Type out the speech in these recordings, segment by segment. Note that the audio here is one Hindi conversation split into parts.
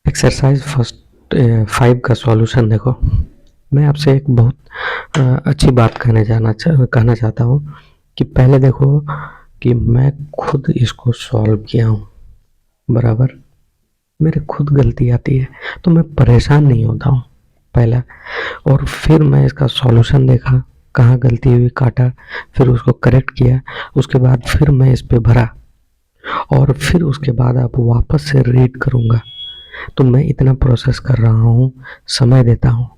एक्सरसाइज फर्स्ट 5 का सॉल्यूशन देखो। मैं आपसे एक बहुत अच्छी बात कहना चाहता हूँ कि पहले देखो कि मैं खुद इसको सॉल्व किया हूँ, बराबर। मेरे खुद गलती आती है तो मैं परेशान नहीं होता हूँ पहला, और फिर मैं इसका सॉल्यूशन देखा, कहाँ गलती हुई काटा, फिर उसको करेक्ट किया, उसके बाद फिर मैं इस पे भरा, और फिर उसके बाद आप वापस से रीड करूँगा। तो मैं इतना प्रोसेस कर रहा हूँ, समय देता हूँ।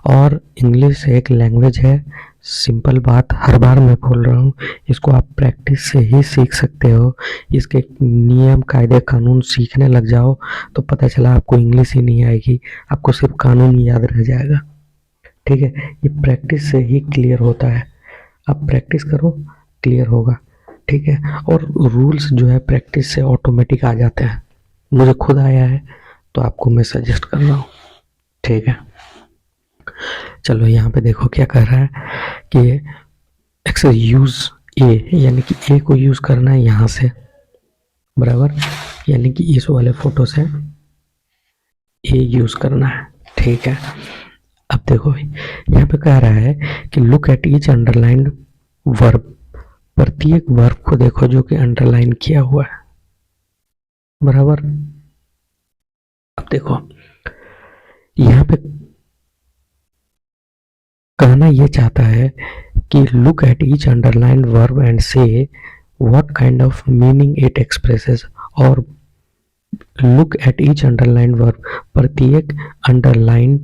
और इंग्लिश एक लैंग्वेज है, सिंपल बात हर बार मैं बोल रहा हूँ, इसको आप प्रैक्टिस से ही सीख सकते हो। इसके नियम कायदे कानून सीखने लग जाओ तो पता चला आपको इंग्लिश ही नहीं आएगी, आपको सिर्फ कानून याद रह जाएगा। ठीक है, ये प्रैक्टिस से ही क्लियर होता है। आप प्रैक्टिस करो, क्लियर होगा। ठीक है, और रूल्स जो है प्रैक्टिस से ऑटोमेटिक आ जाते हैं। मुझे खुद आया है तो आपको मैं सजेस्ट कर रहा हूँ। ठीक है, चलो यहाँ पे देखो क्या कह रहा है कि एक्सेस यूज ए, यानी कि ए को यूज करना है यहाँ से, बराबर, यानी कि इस वाले फोटो से ए यूज करना है। ठीक है, अब देखो यहाँ पे कह रहा है कि look at each underlined verb, प्रत्येक वर्ब को देखो जो कि अंडरलाइन किया हुआ है, बराबर। अब देखो यहाँ पे कहना ये चाहता है कि look at each underlined verb and say what kind of meaning it expresses, और look at each underlined verb, प्रत्येक अंडरलाइन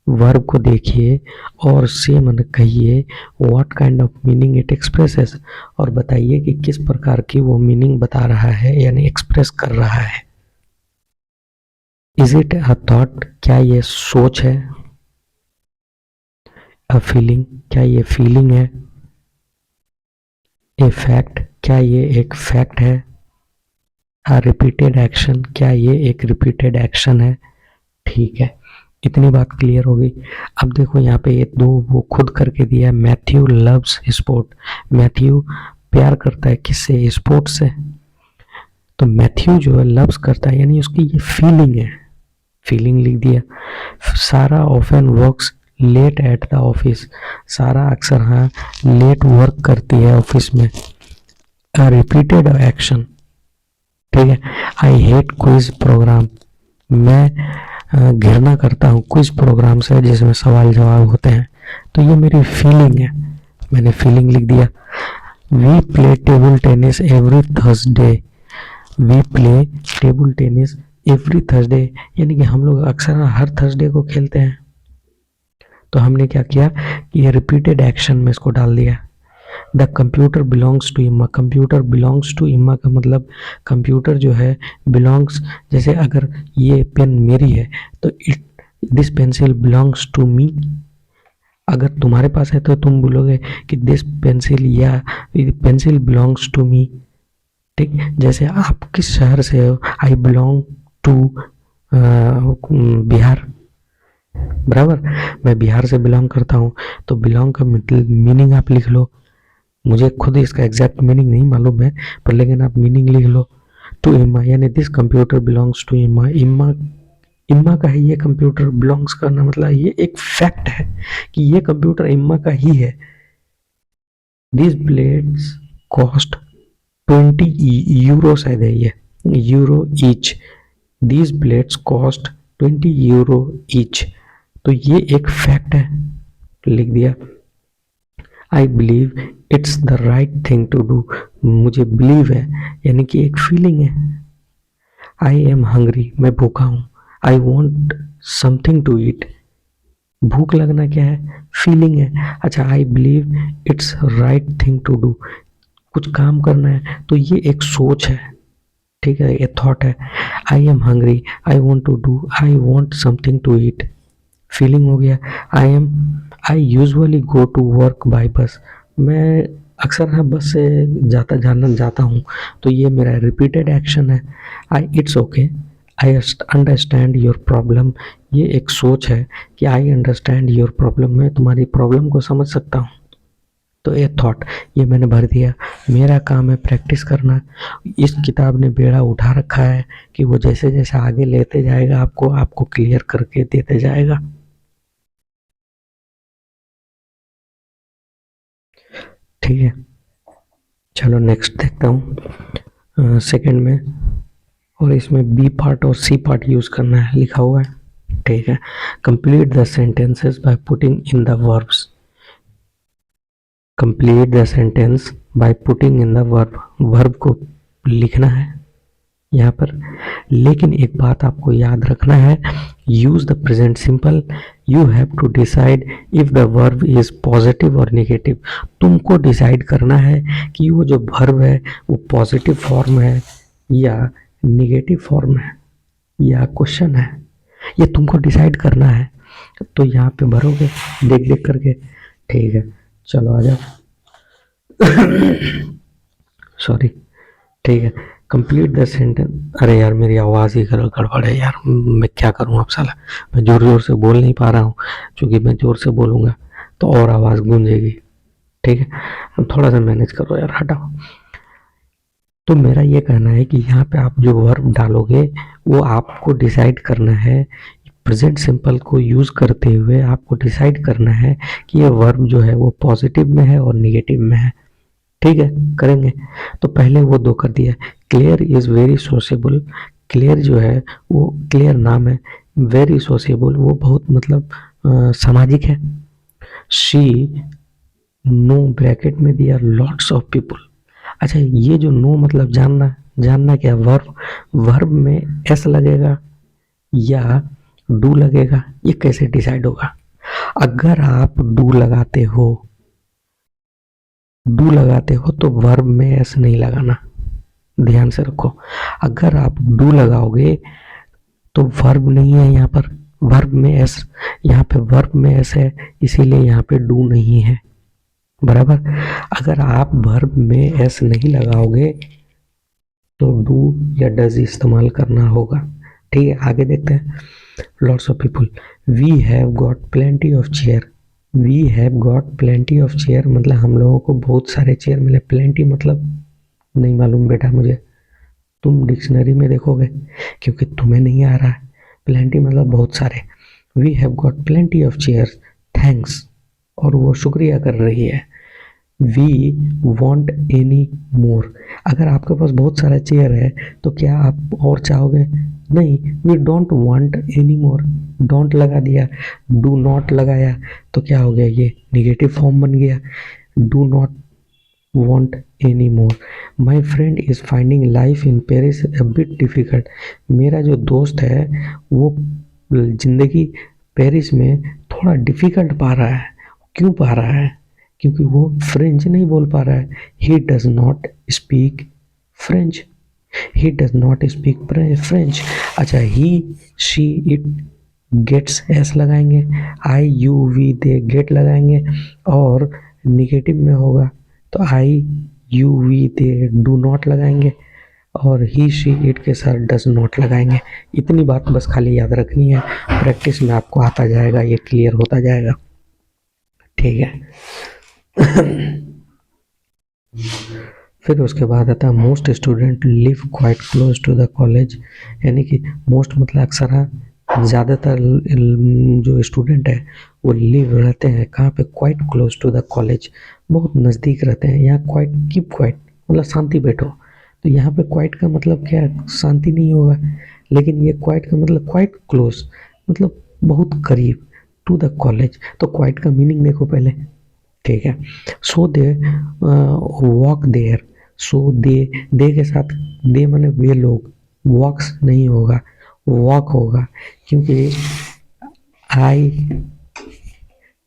वर्ब को देखिए और से मन कहिए what kind of meaning it expresses, और बताइए कि किस प्रकार की वो मीनिंग बता रहा है यानी एक्सप्रेस कर रहा है। इज इट अ थॉट, क्या ये सोच है? अ फीलिंग, क्या ये फीलिंग है? ए फैक्ट, क्या ये एक फैक्ट है? अ रिपीटेड एक्शन, क्या ये एक रिपीटेड एक्शन है? ठीक है, इतनी बात क्लियर हो गई। अब देखो यहाँ पे ये दो वो खुद करके दिया है, मैथ्यू लव्स स्पोर्ट। मैथ्यू प्यार करता है किससे? स्पोर्ट से। तो मैथ्यू जो है लव्स करता है यानी उसकी ये फीलिंग है, फीलिंग लिख दिया। Sara often works late at the office, Sara अक्सर हाँ लेट वर्क करती है ऑफिस में। अ रिपीटेड एक्शन, ठीक है। आई हेट क्विज प्रोग्राम, मैं घृणा करता हूँ क्विज प्रोग्राम से जिसमें सवाल जवाब होते हैं। तो ये मेरी फीलिंग है, मैंने फीलिंग लिख दिया। We play table tennis every Thursday, we play table tennis every Thursday, यानी कि हम लोग अक्सर हर थर्सडे को खेलते हैं। तो हमने क्या किया कि ये रिपीटेड एक्शन में इसको डाल दिया। The computer belongs to Emma, computer belongs to Emma का मतलब कंप्यूटर जो है बिलोंग्स, जैसे अगर ये पेन मेरी है तो it this pencil belongs to me. अगर तुम्हारे पास है तो तुम बोलोगे कि दिस पेंसिल या पेंसिल बिलोंग्स टू मी। ठीक, जैसे आप किस शहर से हो? आई बिलोंग टू बिहार, बराबर। मैं बिहार से बिलोंग करता हूँ, तो बिलोंग का मतलब मीनिंग आप लिख लो। मुझे खुद इसका एग्जैक्ट मीनिंग नहीं मालूम है, पर लेकिन आप मीनिंग लिख लो। टू इम्मा यानी दिस कंप्यूटर बिलोंग्स टू इम्मा, इम्मा इम्मा का ही ये कंप्यूटर बिलोंग्स करना मतलब ये एक फैक्ट है कि ये कंप्यूटर इम्मा का ही है। दिस ब्लेड्स कॉस्ट 20 यूरो, शायद है ये euro each, these blades cost 20 euro each. तो ये एक फैक्ट है, लिख दिया। I believe it's the right thing to do, मुझे बिलीव है यानी कि एक फीलिंग है। आई एम हंग्री, मैं भूखा हूँ। I want something to eat, भूख लगना क्या है? फीलिंग है। अच्छा, I believe it's right thing to do, कुछ काम करना है तो ये एक सोच है, ठीक है, ये थॉट है। I am hungry, I want to do, I want something to eat, feeling हो गया। I usually go to work by bus, मैं अक्सर हाँ बस से जाता हूँ, तो ये मेरा रिपीटेड एक्शन है। I it's okay, I understand your problem, ये एक सोच है कि आई अंडरस्टैंड योर प्रॉब्लम, मैं तुम्हारी प्रॉब्लम को समझ सकता हूँ। तो ए थॉट ये मैंने भर दिया। मेरा काम है प्रैक्टिस करना। इस किताब ने बेड़ा उठा रखा है कि वो जैसे जैसे आगे लेते जाएगा आपको क्लियर करके देते जाएगा। ठीक है, चलो नेक्स्ट देखता हूँ सेकंड में, और इसमें बी पार्ट और सी पार्ट यूज करना है, लिखा हुआ है। ठीक है, complete the sentences by putting in the verbs. Complete the sentence by putting in the verb. Verb को लिखना है यहाँ पर, लेकिन एक बात आपको याद रखना है, use the present simple. You have to decide if the verb is positive और नेगेटिव। तुमको डिसाइड करना है कि वो जो वर्ब है वो पॉजिटिव फॉर्म है या नेगेटिव फॉर्म है या क्वेश्चन है, ये तुमको डिसाइड करना है। तो यहाँ पे भरोगे देख देख करके। ठीक है, चलो आ जाओ। सॉरी। ठीक है, कंप्लीट द सेंटेंस। अरे यार मेरी आवाज़ ही गड़बड़ है यार, मैं क्या करूँ अब साला। मैं ज़ोर ज़ोर से बोल नहीं पा रहा हूँ, क्योंकि मैं ज़ोर से बोलूँगा तो और आवाज़ गूंजेगी। ठीक है, अब थोड़ा सा मैनेज करो यार, हटाओ। तो मेरा ये कहना है कि यहाँ पे आप जो वर्ब डालोगे वो आपको डिसाइड करना है। प्रेजेंट सिंपल को यूज़ करते हुए आपको डिसाइड करना है कि ये वर्ब जो है वो पॉजिटिव में है और निगेटिव में है। ठीक है, करेंगे। तो पहले वो दो कर दिया। Clear is very sociable. Clear जो है वो क्लियर नाम है, वेरी सोशेबल वो बहुत मतलब सामाजिक है। शी नो ब्रैकेट में दिया लॉट्स ऑफ पीपल। अच्छा, ये जो नो मतलब जानना, जानना क्या, वर्ब, वर्ब में एस लगेगा या डू लगेगा, ये कैसे डिसाइड होगा। अगर आप डू लगाते हो, डू लगाते हो तो वर्ब में एस नहीं लगाना, ध्यान से रखो। अगर आप डू लगाओगे तो वर्ब नहीं है यहाँ पर, वर्ब में एस, यहाँ पे वर्ब में एस है, इसीलिए यहाँ पे डू नहीं है, बराबर। अगर आप वर्ब में एस नहीं लगाओगे तो डू या डज इस्तेमाल करना होगा। ठीक है, आगे देखते हैं। Lots of people, we have got plenty of chair. We have got plenty of chair मतलब हम लोगों को बहुत सारे चेयर मिले। प्लेंटी मतलब नहीं मालूम बेटा मुझे, तुम डिक्शनरी में देखोगे, क्योंकि तुम्हें नहीं आ रहा है। प्लेंटी मतलब बहुत सारे। We have got plenty of chair, thanks, और वो शुक्रिया कर रही है। We want any more. अगर आपके पास बहुत सारा चेयर है तो क्या आप और चाहोगे? नहीं। We don't want any more, don't लगा दिया, डू नॉट लगाया तो क्या हो गया, ये निगेटिव फॉर्म बन गया। Do not want any more. My friend is finding life in Paris a bit difficult. मेरा जो दोस्त है वो ज़िंदगी पेरिस में थोड़ा डिफ़िकल्ट पा रहा है। क्यों पा रहा है? क्योंकि वो फ्रेंच नहीं बोल पा रहा है। He does not speak French, he does not speak French. अच्छा, he she it gets S लगाएंगे, I you we they get लगाएंगे, और निगेटिव में होगा तो I you we they do not लगाएंगे, और ही शी इट के साथ डज नॉट लगाएंगे। इतनी बात बस खाली याद रखनी है, प्रैक्टिस में आपको आता जाएगा, ये क्लियर होता जाएगा। ठीक है। फिर उसके बाद आता है most student live quite close to the college. यानी कि मोस्ट मतलब अक्सर, ज़्यादातर जो स्टूडेंट है वो लिव रहते हैं कहाँ पे, quite close to the college, बहुत नज़दीक रहते हैं। यहाँ क्वाइट, कीप क्वाइट मतलब शांति बैठो, तो यहाँ पे क्वाइट का मतलब क्या है, शांति नहीं होगा, लेकिन ये क्वाइट का मतलब क्वाइट क्लोज मतलब बहुत करीब, टू द कॉलेज। तो क्वाइट का मीनिंग देखो पहले। ठीक है, सो दे वॉक देयर। सो दे के साथ दे माने वे लोग, वॉक्स नहीं होगा, वॉक होगा, क्योंकि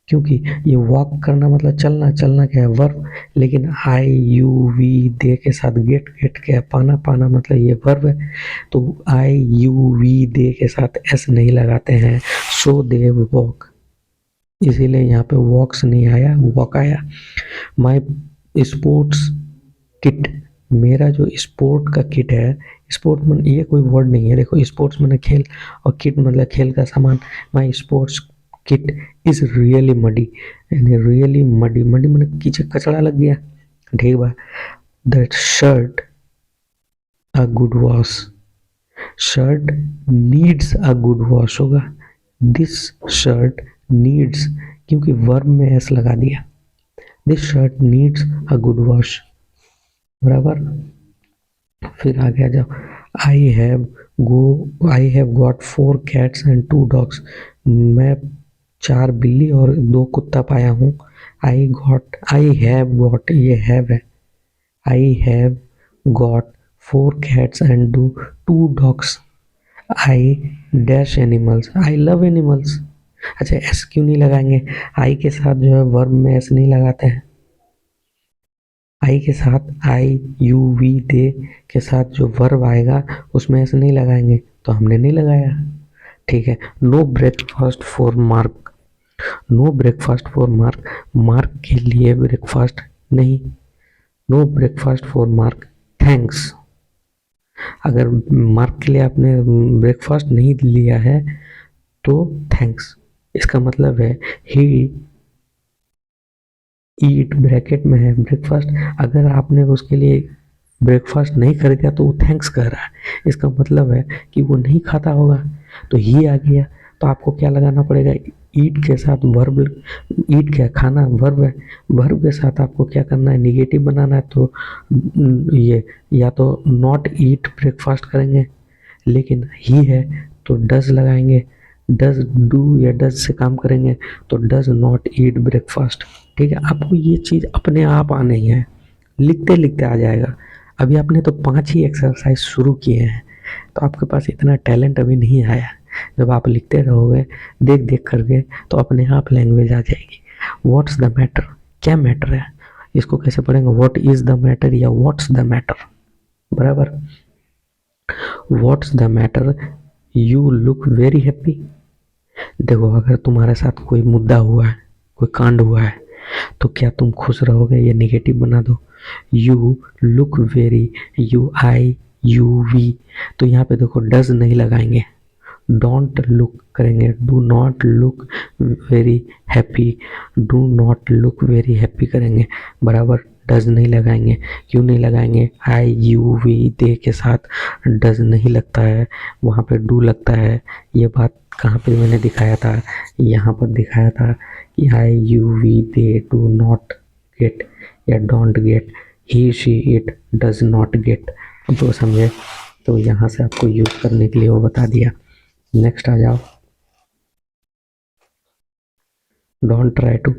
क्योंकि ये वॉक करना मतलब चलना, चलना क्या है वर्ब, लेकिन आई यू वी दे के साथ गेट, गेट क्या है पाना, पाना मतलब ये वर्ब है, तो आई यू वी दे के साथ एस नहीं लगाते हैं। सो दे वॉक, इसीलिए यहाँ पे वॉक्स नहीं आया, वॉक आया। माई स्पोर्ट्स किट, मेरा जो स्पोर्ट का किट है, स्पोर्ट मतलब ये कोई वर्ड नहीं है, देखो स्पोर्ट्स मतलब खेल और किट मतलब खेल का सामान। My sports kit is really muddy, यानी रियली मडी, मडी मैंने कीचड़ कचड़ा लग गया, ठीक बा। That shirt a good wash, shirt needs a good wash होगा, दिस शर्ट नीड्स, क्योंकि वर्ब में एस लगा दिया, this shirt needs a good wash, बराबर। फिर आगे आ जाओ, I have got 4 cats and 2 dogs, मैं 4 बिल्ली और 2 कुत्ता पाया हूँ। आई हैव गॉट, ये हैव है, I have got 4 cats and 2 dogs, I dash animals, I love animals. अच्छा, एस क्यों नहीं लगाएंगे, आई के साथ जो है वर्ब में एस नहीं लगाते हैं, आई के साथ आई यू वी दे के साथ जो वर्ब आएगा उसमें ऐसे नहीं लगाएंगे, तो हमने नहीं लगाया, ठीक है। No breakfast for Mark, no breakfast for Mark, Mark के लिए ब्रेकफास्ट नहीं, no breakfast for Mark, thanks. अगर मार्क के लिए आपने ब्रेकफास्ट नहीं लिया है तो थैंक्स, इसका मतलब है ही ईट, ब्रैकेट में है ब्रेकफास्ट, अगर आपने उसके लिए ब्रेकफास्ट नहीं कर दिया तो वो थैंक्स कर रहा है, इसका मतलब है कि वो नहीं खाता होगा, तो ही आ गया, तो आपको क्या लगाना पड़ेगा, ईट के साथ वर्ब, ईट क्या खाना वर्ब है, वर्ब के साथ आपको क्या करना है, निगेटिव बनाना है, तो ये या तो नॉट ईट ब्रेकफास्ट करेंगे, लेकिन ही है तो डज लगाएंगे, डज डू या डज से काम करेंगे तो डज नॉट ईट ब्रेकफास्ट, ठीक है। आपको ये चीज़ अपने आप आनी है, लिखते लिखते आ जाएगा। अभी आपने तो 5 ही एक्सरसाइज शुरू किए हैं, तो आपके पास इतना टैलेंट अभी नहीं आया, जब आप लिखते रहोगे देख देख करके तो अपने आप लैंग्वेज आ जाएगी। व्हाट्स द मैटर, क्या मैटर है, इसको कैसे पढ़ेंगे, व्हाट इज द मैटर या व्हाट्स द मैटर, बराबर। What's the matter, you look very happy, देखो अगर तुम्हारे साथ कोई मुद्दा हुआ है, कोई कांड हुआ है, तो क्या तुम खुश रहोगे, ये निगेटिव बना दो, you look very, you I you we, तो यहाँ पे देखो डज नहीं लगाएंगे, डोंट लुक करेंगे, do not look very happy, do not look very happy करेंगे, बराबर। डज नहीं लगाएंगे, क्यों नहीं लगाएंगे, आई यू वी दे के साथ डज नहीं लगता है, वहाँ पे डू लगता है, ये बात कहाँ पे मैंने दिखाया था, यहाँ पर दिखाया था कि I you we they do not get या don't get, he she it does not get, अब वो समझे, तो यहाँ से आपको यूज़ करने के लिए वो बता दिया। नेक्स्ट आ जाओ, डोंट ट्राई टू,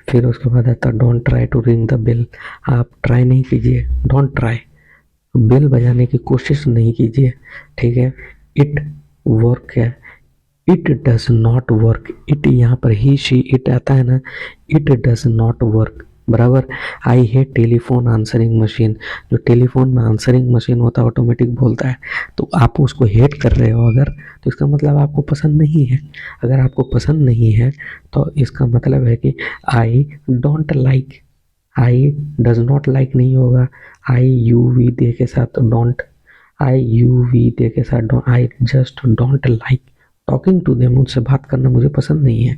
फिर उसके बाद आता don't try to ring the bell, आप ट्राई नहीं कीजिए, डोंट ट्राई, बेल बजाने की कोशिश नहीं कीजिए, ठीक है। इट वर्क है, it does not work, it यहाँ पर ही शी इट आता है ना, इट डज नॉट वर्क, बराबर। I hate telephone answering machine, जो टेलीफोन में आंसरिंग मशीन होता है ऑटोमेटिक बोलता है, तो आप उसको हेट कर रहे हो अगर, तो इसका मतलब आपको पसंद नहीं है, अगर आपको पसंद नहीं है तो इसका मतलब है कि I don't like, I does not like नहीं होगा, आई यू वी दे के साथ don't, I you we they के साथ don't, I just don't like talking to them, उनसे बात करना मुझे पसंद नहीं है।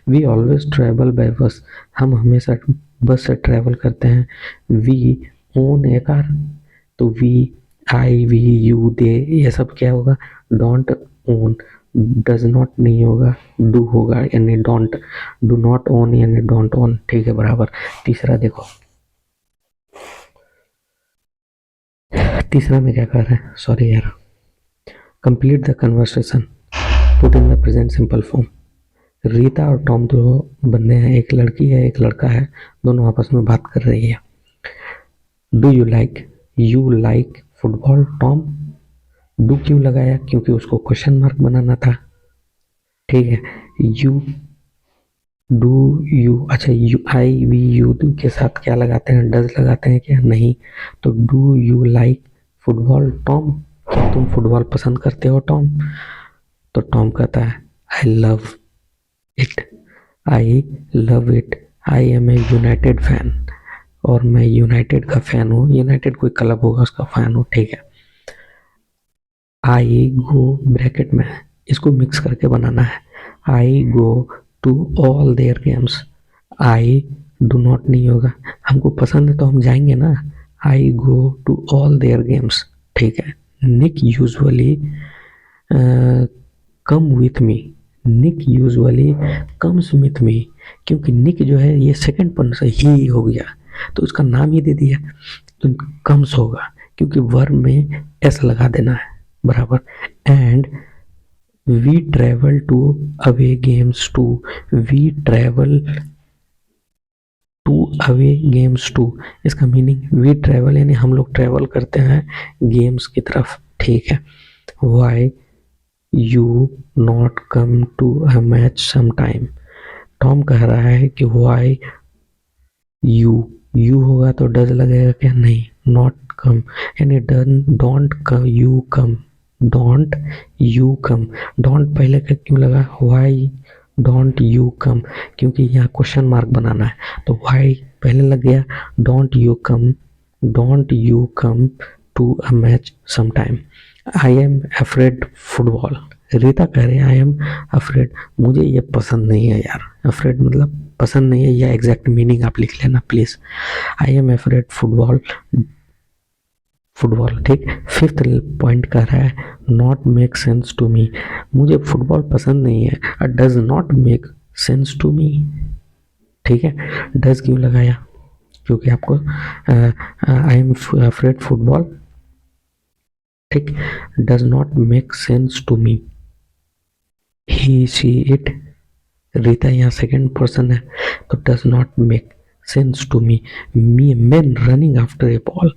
वी ऑलवेज ट्रैवल बाय बस, हम हमेशा बस से ट्रैवल करते हैं। वी ओन ए कार, तो we I we you they ये सब क्या होगा, डोंट ओन, डज नॉट नहीं होगा, डू होगा, यानी डोंट, डू नॉट ओन यानी डोंट ओन, ठीक है, बराबर। तीसरा देखो, तीसरा में क्या कर रहे हैं, सॉरी यार, complete the conversation, put in the present simple form. Rita और टॉम दो बंदे हैं, एक लड़की है एक लड़का है, दोनों आपस में बात कर रही है। Do you like football Tom, do क्यों लगाया, क्योंकि उसको क्वेश्चन मार्क बनाना था, ठीक है। यू डू यू, अच्छा यू आई वी यू के साथ क्या लगाते हैं, डज लगाते हैं क्या, नहीं, तो do you like football Tom, क्या तुम फुटबॉल पसंद करते हो टॉम, तो टॉम कहता है I love it, I love it, I am a United fan, और मैं यूनाइटेड का फैन हूँ, यूनाइटेड कोई क्लब होगा उसका फैन हूँ, ठीक है। आई गो ब्रैकेट में, इसको मिक्स करके बनाना है, I go to all their games. I do not नहीं होगा, हमको पसंद है तो हम जाएंगे ना। I go to all their games, ठीक है। Nick usually come with me, Nick usually comes with me, क्योंकि निक जो है ये सेकंड पर्सन ही हो गया तो उसका नाम ही दे दिया, तो कम्स होगा क्योंकि वर्ब में एस लगा देना है बराबर। And we travel to away games too, we travel to away games too, इसका मीनिंग वी ट्रेवल यानी हम लोग ट्रेवल करते हैं गेम्स की तरफ, ठीक है। Why you not come to a match some time, Tom कह रहा है कि वाई यू होगा तो डज लगेगा क्या, नहीं। नॉट कम यानी don't come, you come, don't you come, don't पहले का क्यों लगा, वाई डोंट यू कम, क्योंकि यहाँ क्वेश्चन मार्क बनाना है तो वाई पहले लग गया, don't you come to a match some time. I am afraid football, Rita कह रहे हैं आई एम अफ्रेड, मुझे ये पसंद नहीं है यार, अफ्रेड मतलब पसंद नहीं है, या एग्जैक्ट मीनिंग आप लिख लेना please. I am afraid football, football, ठीक। फिफ्थ पॉइंट कह रहा है not make sense to me, मुझे फुटबॉल पसंद नहीं है, does not make sense to me, ठीक है। डज क्यों लगाया, क्योंकि आपको आई एम अफ्रेड फुटबॉल, ठीक। Does not make sense to me, he she it, Rita यहाँ सेकेंड पर्सन है तो does not make sense to me. Me man running after A ball,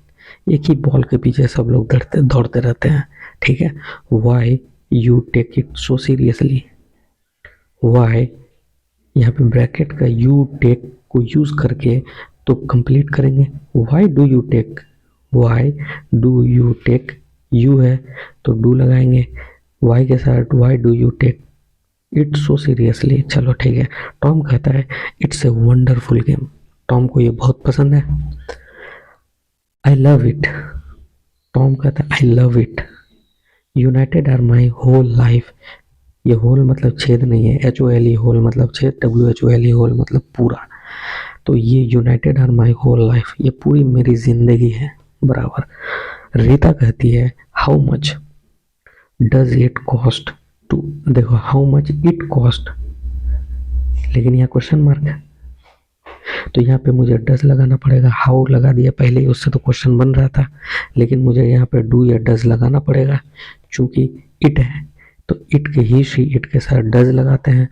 एक ही बॉल के पीछे सब लोग दौड़ते रहते हैं, ठीक है। Why you take it so seriously, why यहाँ पे ब्रैकेट का यू टेक को यूज करके तो कंप्लीट करेंगे, why do you take, why do you take, you है तो डू लगाएंगे, वाई के साथ why do you take it so seriously, चलो ठीक है। टॉम कहता है it's a wonderful game, Tom को ये बहुत पसंद है। आई लव इट, टॉम कहता है I love it. United are my whole life, ये होल मतलब छेद नहीं है, HOLE होल मतलब छेद, WHOLE होल मतलब पूरा, तो ये United are my whole life, ये पूरी मेरी जिंदगी है बराबर। रीता कहती है how much does it cost to, देखो हाउ मच इट कॉस्ट, लेकिन यहाँ क्वेश्चन मार्क है तो यहाँ पे मुझे डज लगाना पड़ेगा, हाउ लगा दिया पहले ही, उससे तो क्वेश्चन बन रहा था, लेकिन मुझे यहाँ पे डू या डज लगाना पड़ेगा चूंकि इट है तो इट के ही शी इट के साथ डज लगाते हैं।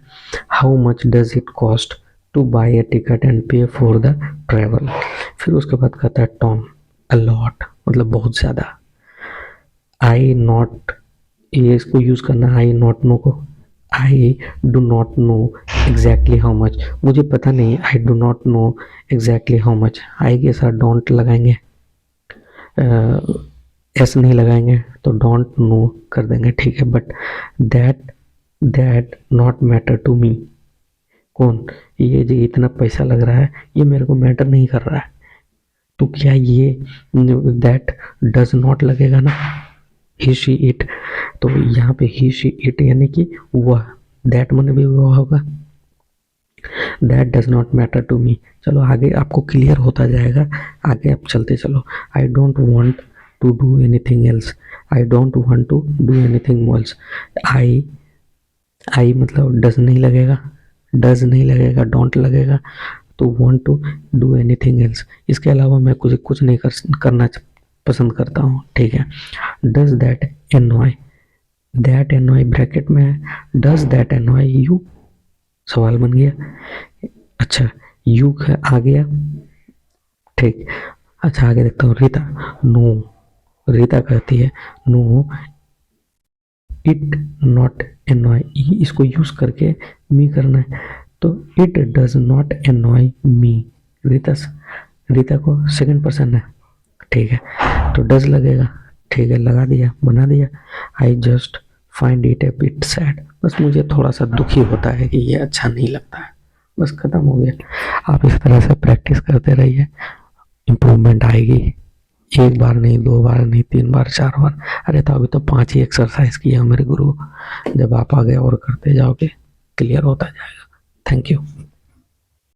How much does it cost two by A ticket and पे फॉर द ट्रेवल, फिर उसके बाद कहता है टॉम अ लॉट मतलब बहुत ज़्यादा। आई नॉट, ये इसको यूज़ करना आई नॉट नो को, I do not know exactly how much, मुझे पता नहीं, I do not know exactly how much, I के साथ डोंट लगाएंगे, एस नहीं लगाएंगे तो डोंट नो कर देंगे, ठीक है। But that not matter to me, कौन, ये जो इतना पैसा लग रहा है ये मेरे को मैटर नहीं कर रहा है, तो क्या ये दैट डज नॉट लगेगा ना, ही शी इट, तो यहाँ पे ही शी इट यानी कि वह, दैट मन भी वह होगा, that does not matter to me. चलो आगे आपको क्लियर होता जाएगा, आगे आप चलते चलो। I don't want to do anything else, I don't want to do anything else, I मतलब डज नहीं लगेगा, डज नहीं लगेगा, डोंट लगेगा, तो want to do anything else, इसके अलावा मैं कुछ नहीं करना पसंद करता हूँ, ठीक है। Does that annoy, that annoy bracket में है, डज दैट एनॉय यू, सवाल बन गया। अच्छा यू आ गया, ठीक। अच्छा आगे देखता हूँ रीता, नो, रीता कहती है नो इट नॉट एनॉय, इसको यूज करके मी करना है तो इट डज नॉट एनॉय मी, रीता को सेकंड पर्सन है, ठीक है, तो डज लगेगा, ठीक है, लगा दिया, बना दिया। I just find it A bit sad, बस मुझे थोड़ा सा दुखी होता है कि ये अच्छा नहीं लगता है, बस खत्म हो गया। आप इस तरह से प्रैक्टिस करते रहिए, इम्प्रूवमेंट आएगी, एक बार नहीं, 2 बार नहीं, 3 बार 4 बार, अरे तो अभी तो 5 ही एक्सरसाइज किया मेरे गुरु, जब आप आगे और करते जाओगे क्लियर होता जाएगा। Thank you.